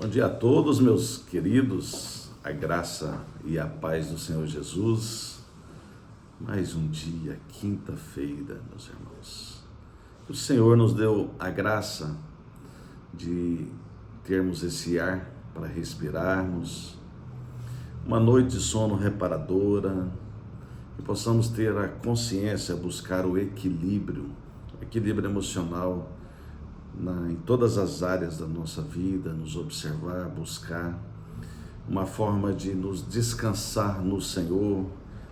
Bom dia a todos, meus queridos, a graça e a paz do Senhor Jesus. Mais um dia, quinta-feira, meus irmãos. O Senhor nos deu a graça de termos esse ar para respirarmos, uma noite de sono reparadora, que possamos ter a consciência, buscar o equilíbrio emocional, em todas as áreas da nossa vida, nos observar, buscar uma forma de nos descansar no Senhor.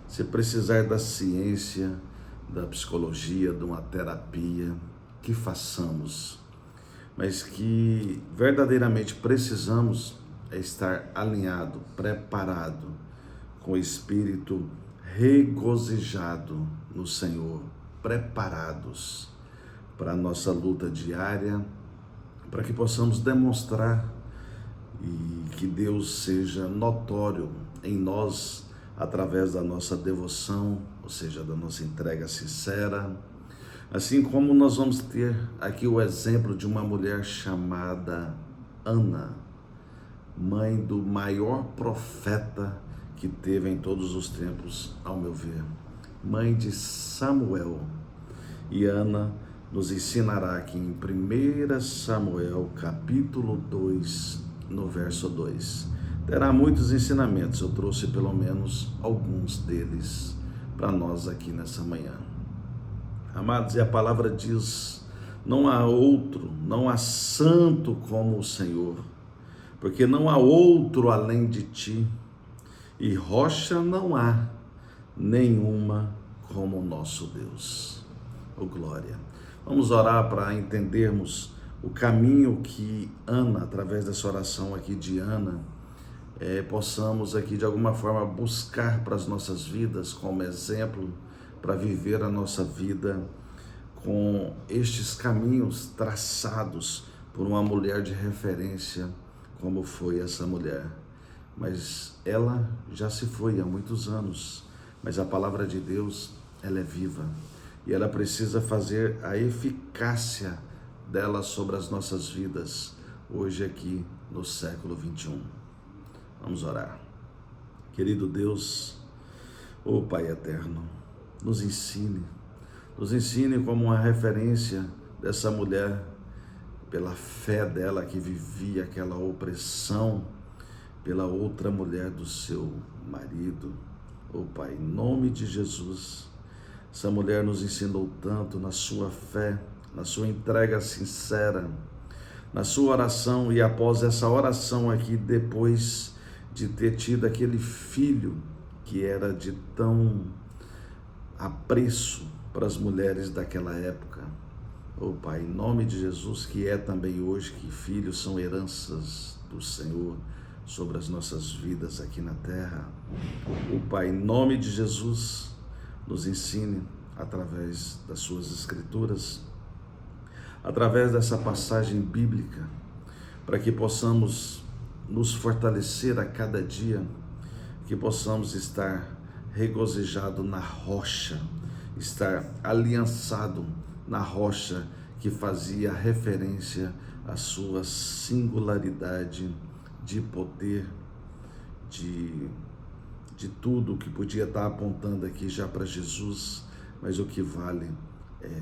Se precisar da ciência, da psicologia, de uma terapia, que façamos, mas que verdadeiramente precisamos estar alinhado, preparado, com o espírito regozijado no Senhor, preparados para a nossa luta diária, para que possamos demonstrar e que Deus seja notório em nós através da nossa devoção, ou seja, da nossa entrega sincera. Assim como nós vamos ter aqui o exemplo de uma mulher chamada Ana, mãe do maior profeta que teve em todos os tempos, ao meu ver, mãe de Samuel. E Ana nos ensinará aqui em 1 Samuel, capítulo 2, no verso 2. Terá muitos ensinamentos, eu trouxe pelo menos alguns deles para nós aqui nessa manhã. Amados, e a palavra diz: não há outro, não há santo como o Senhor, porque não há outro além de ti, e rocha não há nenhuma como o nosso Deus. Oh, glória! Vamos orar para entendermos o caminho que Ana, através dessa oração aqui de Ana, possamos aqui de alguma forma buscar para as nossas vidas como exemplo, para viver a nossa vida com estes caminhos traçados por uma mulher de referência, como foi essa mulher. Mas ela já se foi há muitos anos, mas a palavra de Deus, ela é viva. E ela precisa fazer a eficácia dela sobre as nossas vidas, hoje aqui no século 21. Vamos orar. Querido Deus, ó Pai eterno, nos ensine como uma referência dessa mulher, pela fé dela que vivia aquela opressão pela outra mulher do seu marido. Ó Pai, em nome de Jesus, essa mulher nos ensinou tanto na sua fé, na sua entrega sincera, na sua oração, e após essa oração aqui, depois de ter tido aquele filho que era de tão apreço para as mulheres daquela época. Oh Pai, em nome de Jesus, que é também hoje, que filhos são heranças do Senhor sobre as nossas vidas aqui na terra. Oh Pai, em nome de Jesus, nos ensine através das suas escrituras, através dessa passagem bíblica, para que possamos nos fortalecer a cada dia, que possamos estar regozijados na rocha, estar aliançado na rocha que fazia referência à sua singularidade de poder, de tudo que podia estar apontando aqui já para Jesus, mas o que vale é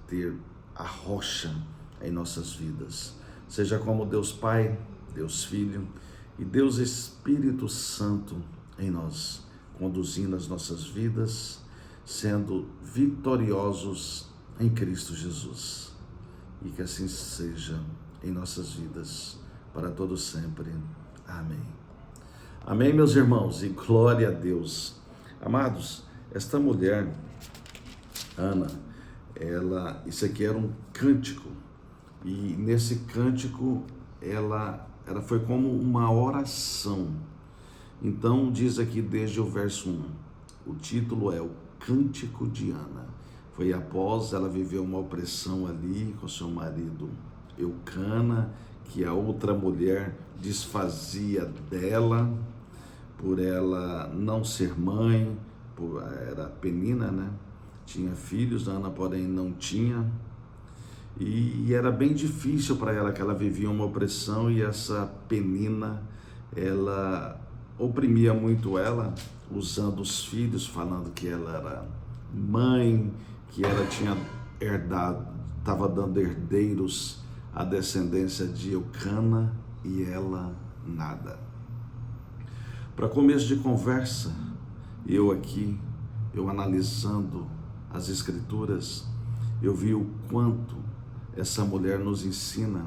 ter a rocha em nossas vidas. Seja como Deus Pai, Deus Filho e Deus Espírito Santo em nós, conduzindo as nossas vidas, sendo vitoriosos em Cristo Jesus. E que assim seja em nossas vidas, para todo sempre. Amém. Amém, meus irmãos, e glória a Deus. Amados, esta mulher, Ana, isso aqui era um cântico, e nesse cântico ela foi como uma oração. Então diz aqui desde o verso 1, o título é o Cântico de Ana. Foi após ela viver uma opressão ali com seu marido Eucana, que a outra mulher desfazia dela, por ela não ser mãe, era Penina, né? Tinha filhos, Ana porém não tinha. E era bem difícil para ela, que ela vivia uma opressão, e essa Penina, ela oprimia muito ela, usando os filhos, falando que ela era mãe, que ela tinha herdado, estava dando herdeiros à descendência de Eucana, e ela nada. Para começo de conversa, eu analisando as escrituras, eu vi o quanto essa mulher nos ensina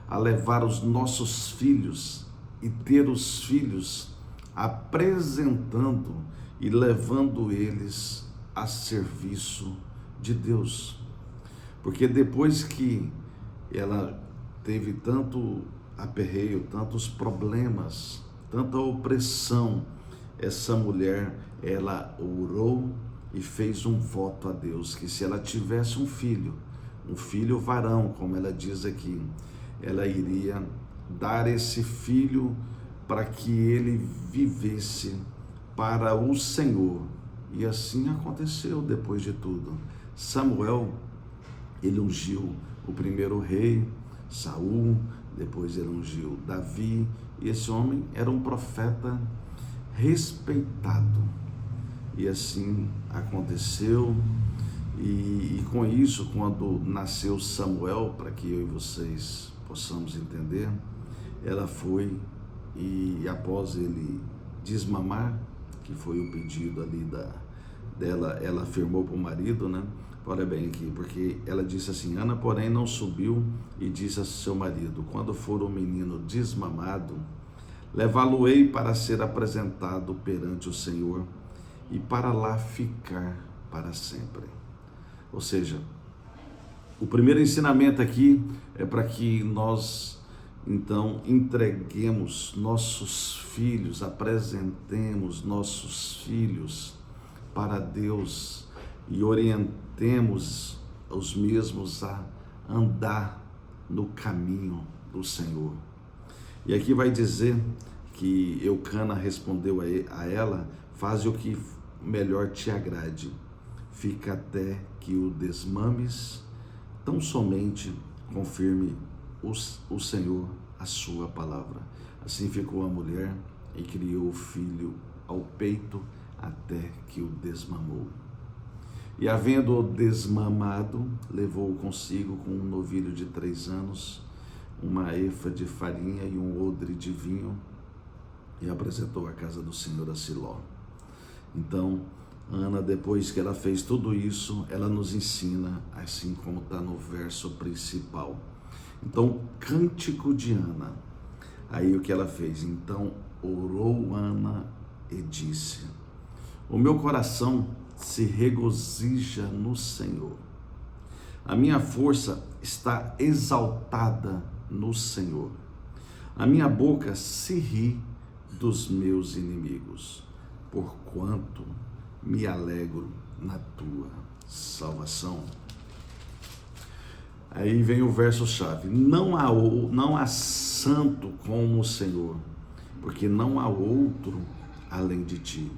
a levar os nossos filhos e ter os filhos apresentando e levando eles a serviço de Deus. Porque depois que ela teve tanto aperreio, tantos problemas, tanta opressão, essa mulher, ela orou e fez um voto a Deus, que se ela tivesse um filho varão, como ela diz aqui, ela iria dar esse filho para que ele vivesse para o Senhor. E assim aconteceu depois de tudo. Samuel, ele ungiu o primeiro rei, Saul, depois ele ungiu Davi, e esse homem era um profeta respeitado. E assim aconteceu, e com isso, quando nasceu Samuel, para que eu e vocês possamos entender, ela foi, e após ele desmamar, que foi o pedido ali dela, ela afirmou para o marido, né? Olha bem aqui, porque ela disse assim: Ana, porém, não subiu e disse a seu marido: quando for o menino desmamado, levá-lo-ei para ser apresentado perante o Senhor e para lá ficar para sempre. Ou seja, o primeiro ensinamento aqui é para que nós, então, entreguemos nossos filhos, apresentemos nossos filhos para Deus e orientemos os mesmos a andar no caminho do Senhor. E aqui vai dizer que Eucana respondeu a ela: faze o que melhor te agrade, fica até que o desmames, tão somente confirme o Senhor a sua palavra. Assim ficou a mulher e criou o filho ao peito até que o desmamou. E havendo-o desmamado, levou-o consigo com um novilho de 3 anos, uma efa de farinha e um odre de vinho, e apresentou a casa do Senhor a Siló. Então, Ana, depois que ela fez tudo isso, ela nos ensina, assim como está no verso principal. Então, cântico de Ana. Aí o que ela fez? Então, orou Ana e disse: o meu coração se regozija no Senhor. A minha força está exaltada no Senhor. A minha boca se ri dos meus inimigos, porquanto me alegro na tua salvação. Aí vem o verso-chave: não há santo como o Senhor, porque não há outro além de ti,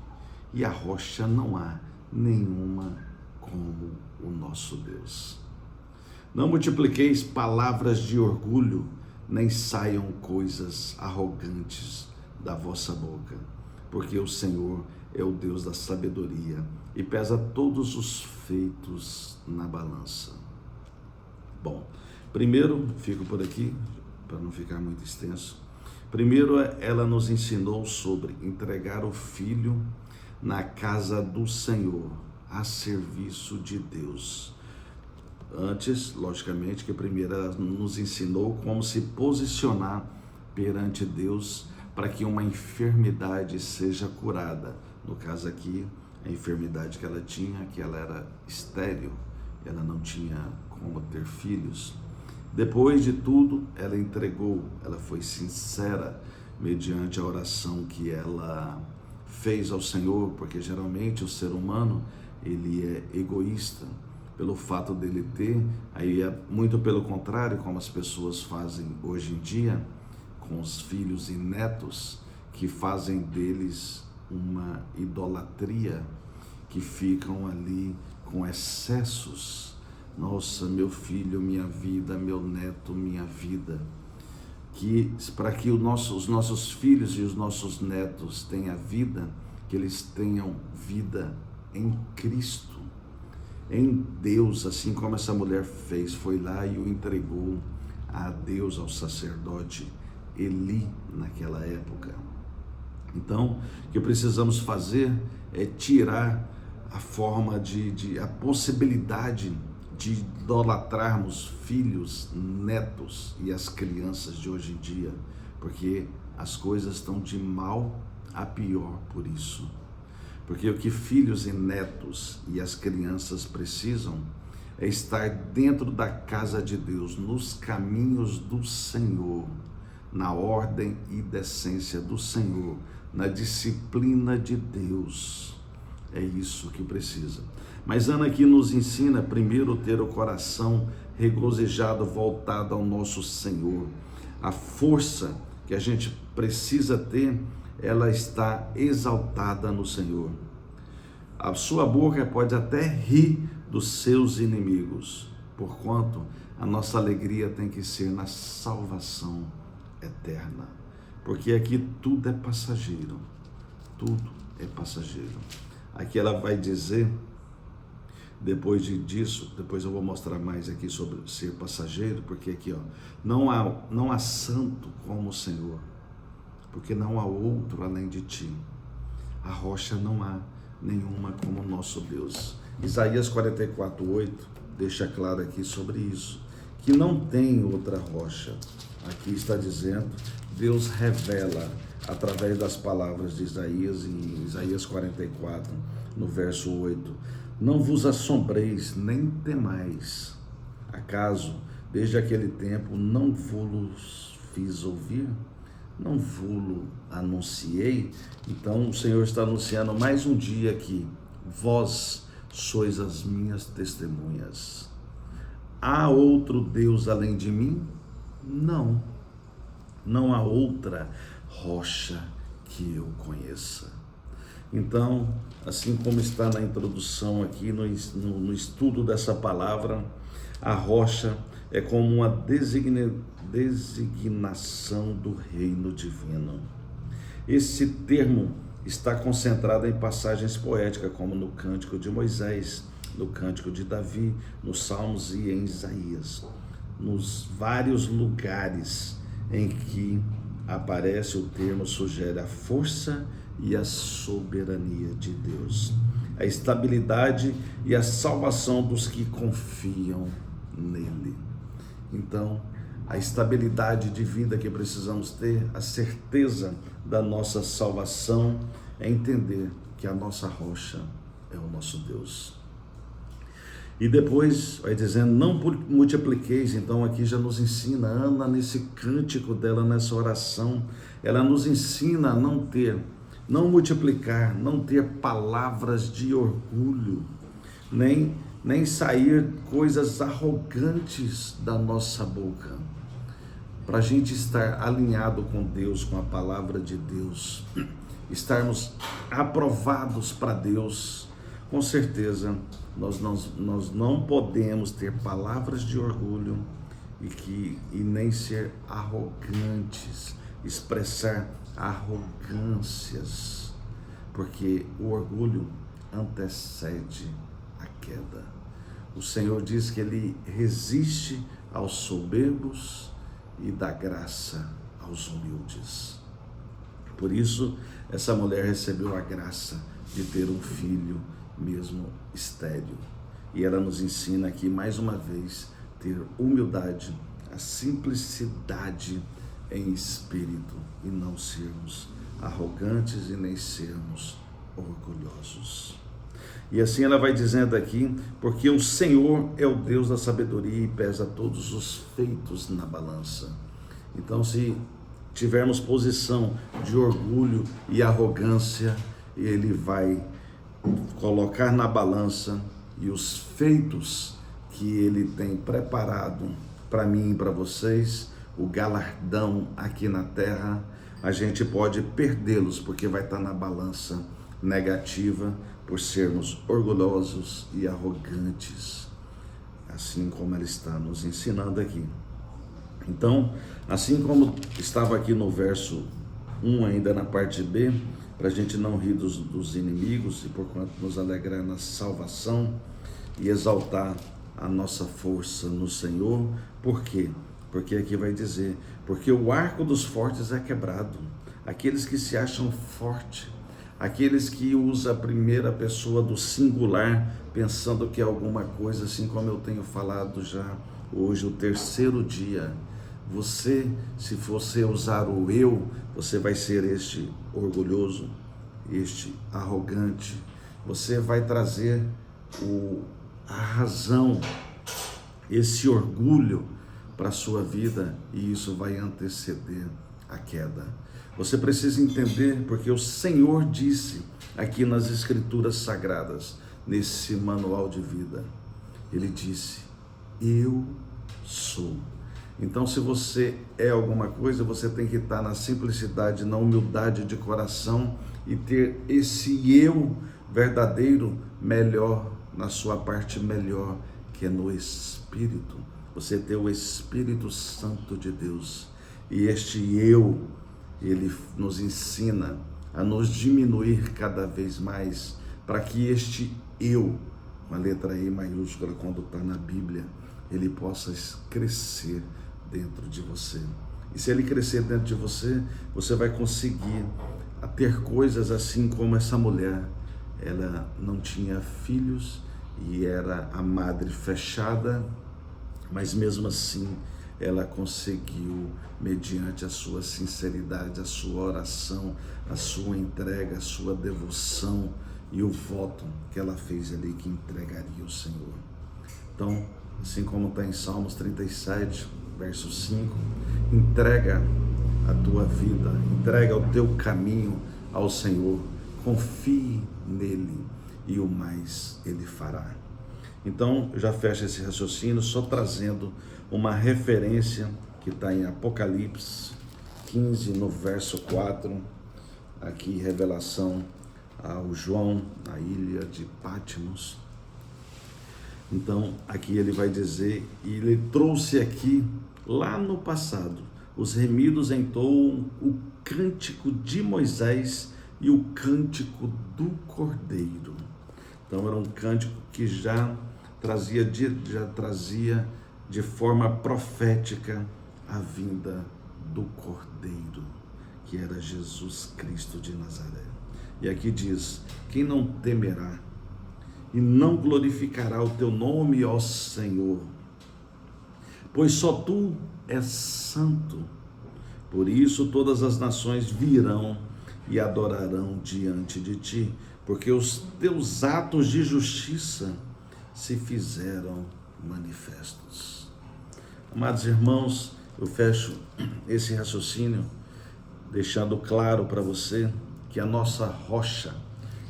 e a rocha não há nenhuma como o nosso Deus. Não multipliqueis palavras de orgulho, nem saiam coisas arrogantes da vossa boca, porque o Senhor é o Deus da sabedoria e pesa todos os feitos na balança. Bom, primeiro, fico por aqui, para não ficar muito extenso. Primeiro, ela nos ensinou sobre entregar o filho na casa do Senhor, a serviço de Deus. Antes, logicamente, que primeiro ela nos ensinou como se posicionar perante Deus para que uma enfermidade seja curada. No caso aqui, a enfermidade que ela tinha, que ela era estéril, ela não tinha como ter filhos. Depois de tudo, ela entregou, ela foi sincera mediante a oração que ela fez ao Senhor, porque geralmente o ser humano, ele é egoísta pelo fato dele ter, aí é muito pelo contrário, como as pessoas fazem hoje em dia com os filhos e netos, que fazem deles uma idolatria, que ficam ali com excessos Nossa, meu filho, minha vida, meu neto, minha vida. Que para que os nossos filhos e os nossos netos tenham vida, que eles tenham vida em Cristo, em Deus, assim como essa mulher fez, foi lá e o entregou a Deus, ao sacerdote Eli naquela época. Então, o que precisamos fazer é tirar a forma a possibilidade de idolatrarmos filhos, netos e as crianças de hoje em dia, porque as coisas estão de mal a pior por isso. Porque o que filhos e netos e as crianças precisam é estar dentro da casa de Deus, nos caminhos do Senhor, na ordem e decência do Senhor, na disciplina de Deus. É isso que precisa. Mas Ana aqui nos ensina primeiro ter o coração regozijado, voltado ao nosso Senhor. A força que a gente precisa ter, ela está exaltada no Senhor. A sua boca pode até rir dos seus inimigos, porquanto a nossa alegria tem que ser na salvação eterna. Porque aqui tudo é passageiro, tudo é passageiro. Aqui ela vai dizer, depois eu vou mostrar mais aqui sobre ser passageiro, porque aqui não há santo como o Senhor, porque não há outro além de ti. A rocha não há nenhuma como o nosso Deus. Isaías 44:8 deixa claro aqui sobre isso, que não tem outra rocha. Aqui está dizendo, Deus revela através das palavras de Isaías, em Isaías 44, no verso 8, não vos assombreis, nem temais, acaso desde aquele tempo não vos fiz ouvir? Não vos anunciei? Então o Senhor está anunciando mais um dia aqui, vós sois as minhas testemunhas. Há outro Deus além de mim? Não, não há outra rocha que eu conheça. Então, assim como está na introdução aqui, no estudo dessa palavra, a rocha é como uma designação do reino divino. Esse termo está concentrado em passagens poéticas, como no Cântico de Moisés, no Cântico de Davi, nos Salmos e em Isaías. Nos vários lugares em que aparece o termo, sugere a força e a soberania de Deus, a estabilidade e a salvação dos que confiam nele. Então, a estabilidade de vida que precisamos ter, a certeza da nossa salvação, é entender que a nossa rocha é o nosso Deus. E depois vai dizendo, não multipliqueis. Então aqui já nos ensina, Ana nesse cântico dela, nessa oração, ela nos ensina a não multiplicar, não ter palavras de orgulho, nem sair coisas arrogantes da nossa boca, para a gente estar alinhado com Deus, com a palavra de Deus, estarmos aprovados para Deus. Com certeza nós não podemos ter palavras de orgulho e nem ser arrogantes, expressar arrogâncias, porque o orgulho antecede a queda. O Senhor diz que Ele resiste aos soberbos e dá graça aos humildes. Por isso, essa mulher recebeu a graça de ter um filho mesmo estéril. E ela nos ensina aqui, mais uma vez, ter humildade, a simplicidade em espírito, e não sermos arrogantes e nem sermos orgulhosos. E assim ela vai dizendo aqui, porque o Senhor é o Deus da sabedoria e pesa todos os feitos na balança. Então, se tivermos posição de orgulho e arrogância, Ele vai colocar na balança, e os feitos que Ele tem preparado para mim e para vocês, o galardão aqui na terra, a gente pode perdê-los, porque vai estar na balança negativa, por sermos orgulhosos e arrogantes. assim como ela está nos ensinando aqui. Então, assim como estava aqui no verso 1, ainda na parte B, para a gente não rir dos inimigos e porquanto nos alegrar na salvação e exaltar a nossa força no Senhor. Por quê? Porque aqui vai dizer, porque o arco dos fortes é quebrado. Aqueles que se acham fortes, aqueles que usam a primeira pessoa do singular, pensando que é alguma coisa, assim como eu tenho falado já hoje, o terceiro dia. Você, se você usar o eu, você vai ser este orgulhoso, este arrogante. Você vai trazer a razão, esse orgulho para a sua vida, e isso vai anteceder a queda. Você precisa entender, porque o Senhor disse aqui nas Escrituras Sagradas, nesse manual de vida, Ele disse, eu sou. Então, se você é alguma coisa, você tem que estar na simplicidade, na humildade de coração e ter esse eu verdadeiro melhor, na sua parte melhor, que é no Espírito. Você ter o Espírito Santo de Deus. E este eu, ele nos ensina a nos diminuir cada vez mais, para que este eu, com a letra E maiúscula, quando está na Bíblia, ele possa crescer dentro de você. E se ele crescer dentro de você, você vai conseguir ter coisas assim como essa mulher. Ela não tinha filhos e era a madre fechada, mas mesmo assim ela conseguiu, mediante a sua sinceridade, a sua oração, a sua entrega, a sua devoção e o voto que ela fez ali, que entregaria ao Senhor. Então, assim como está em Salmos 37, verso 5, entrega a tua vida, entrega o teu caminho ao Senhor, confie nele e o mais ele fará. Então, já fecha esse raciocínio, só trazendo uma referência que está em Apocalipse 15, no verso 4, aqui revelação ao João, na ilha de Patmos. Então, aqui ele vai dizer, e ele trouxe aqui, lá no passado, os remidos entoam o cântico de Moisés e o cântico do Cordeiro. Então, era um cântico que já trazia de forma profética a vinda do Cordeiro, que era Jesus Cristo de Nazaré. E aqui diz, quem não temerá e não glorificará o teu nome, ó Senhor, pois só tu és santo. Por isso todas as nações virão e adorarão diante de ti, porque os teus atos de justiça se fizeram manifestos. Amados irmãos, eu fecho esse raciocínio deixando claro para você que a nossa rocha,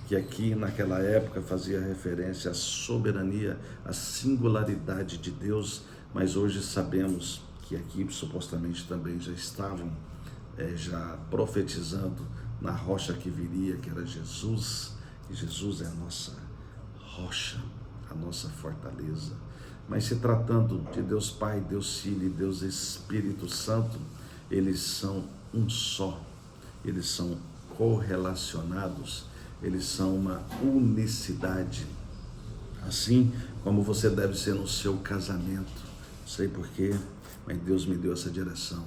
que aqui naquela época fazia referência à soberania, à singularidade de Deus, mas hoje sabemos que aqui supostamente também já estavam já profetizando na rocha que viria, que era Jesus, e Jesus é a nossa rocha, a nossa fortaleza. Mas se tratando de Deus Pai, Deus Filho e Deus Espírito Santo, eles são um só, eles são correlacionados, eles são uma unicidade, assim como você deve ser no seu casamento. Não sei porquê, mas Deus me deu essa direção.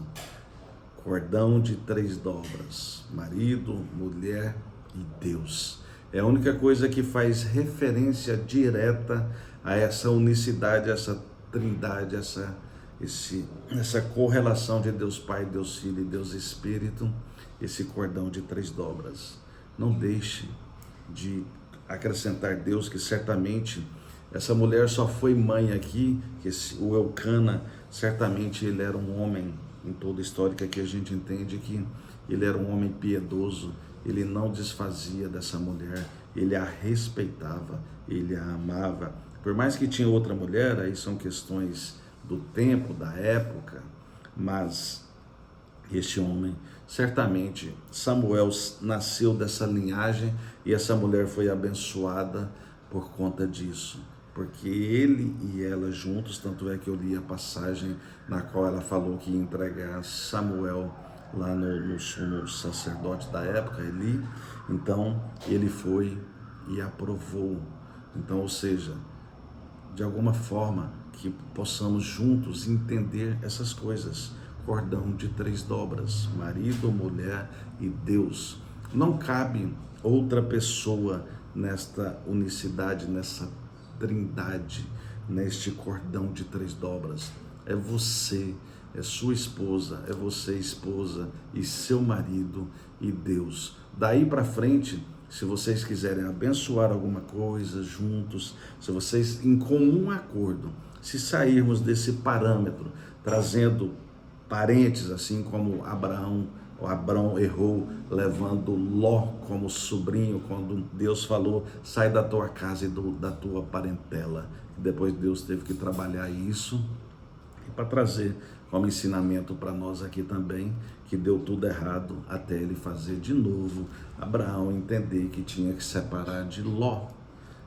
Cordão de 3 dobras, marido, mulher e Deus. É a única coisa que faz referência direta a essa unicidade, essa trindade, essa correlação de Deus Pai, Deus Filho e Deus Espírito, esse cordão de 3 dobras. Não deixe de acrescentar Deus, que certamente essa mulher só foi mãe aqui, que o Eucana, certamente ele era um homem, em toda a história que a gente entende que ele era um homem piedoso, ele não desfazia dessa mulher, ele a respeitava, ele a amava. Por mais que tinha outra mulher, aí são questões do tempo, da época, mas este homem, certamente, Samuel nasceu dessa linhagem e essa mulher foi abençoada por conta disso. porque ele e ela juntos, tanto é que eu li a passagem na qual ela falou que ia entregar Samuel lá no sumo sacerdote da época, Eli. Então ele foi e aprovou. Então, ou seja, de alguma forma que possamos juntos entender essas coisas. Cordão de 3 dobras, marido, mulher e Deus. Não cabe outra pessoa nesta unicidade, nessa trindade, neste cordão de 3 dobras. É você, é sua esposa, é você, esposa, e seu marido e Deus. Daí para frente, se vocês quiserem abençoar alguma coisa juntos, se vocês em comum acordo, se sairmos desse parâmetro, trazendo parentes, assim como Abrão errou, levando Ló como sobrinho, quando Deus falou, sai da tua casa e da tua parentela. Depois Deus teve que trabalhar isso, e para trazer como ensinamento para nós aqui também, que deu tudo errado, até ele fazer de novo, Abraão entender que tinha que separar de Ló.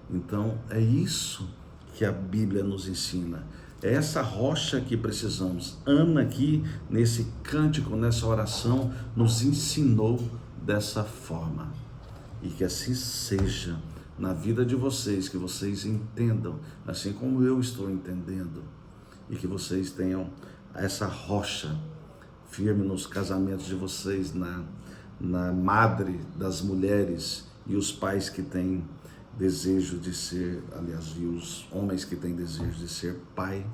Então é isso que a Bíblia nos ensina. É essa rocha que precisamos. Ana aqui, nesse cântico, nessa oração, nos ensinou dessa forma. E que assim seja na vida de vocês, que vocês entendam, assim como eu estou entendendo, e que vocês tenham essa rocha firme nos casamentos de vocês, na madre das mulheres e os pais que têm desejo de ser, aliás, e os homens que têm desejo de ser pai,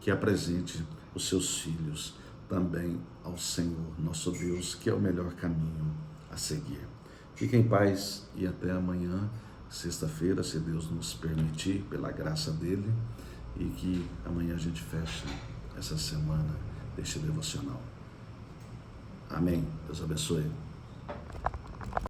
que apresente os seus filhos também ao Senhor, nosso Deus, que é o melhor caminho a seguir. Fiquem em paz e até amanhã, sexta-feira, se Deus nos permitir, pela graça dele, e que amanhã a gente feche essa semana deste devocional. Amém. Deus abençoe.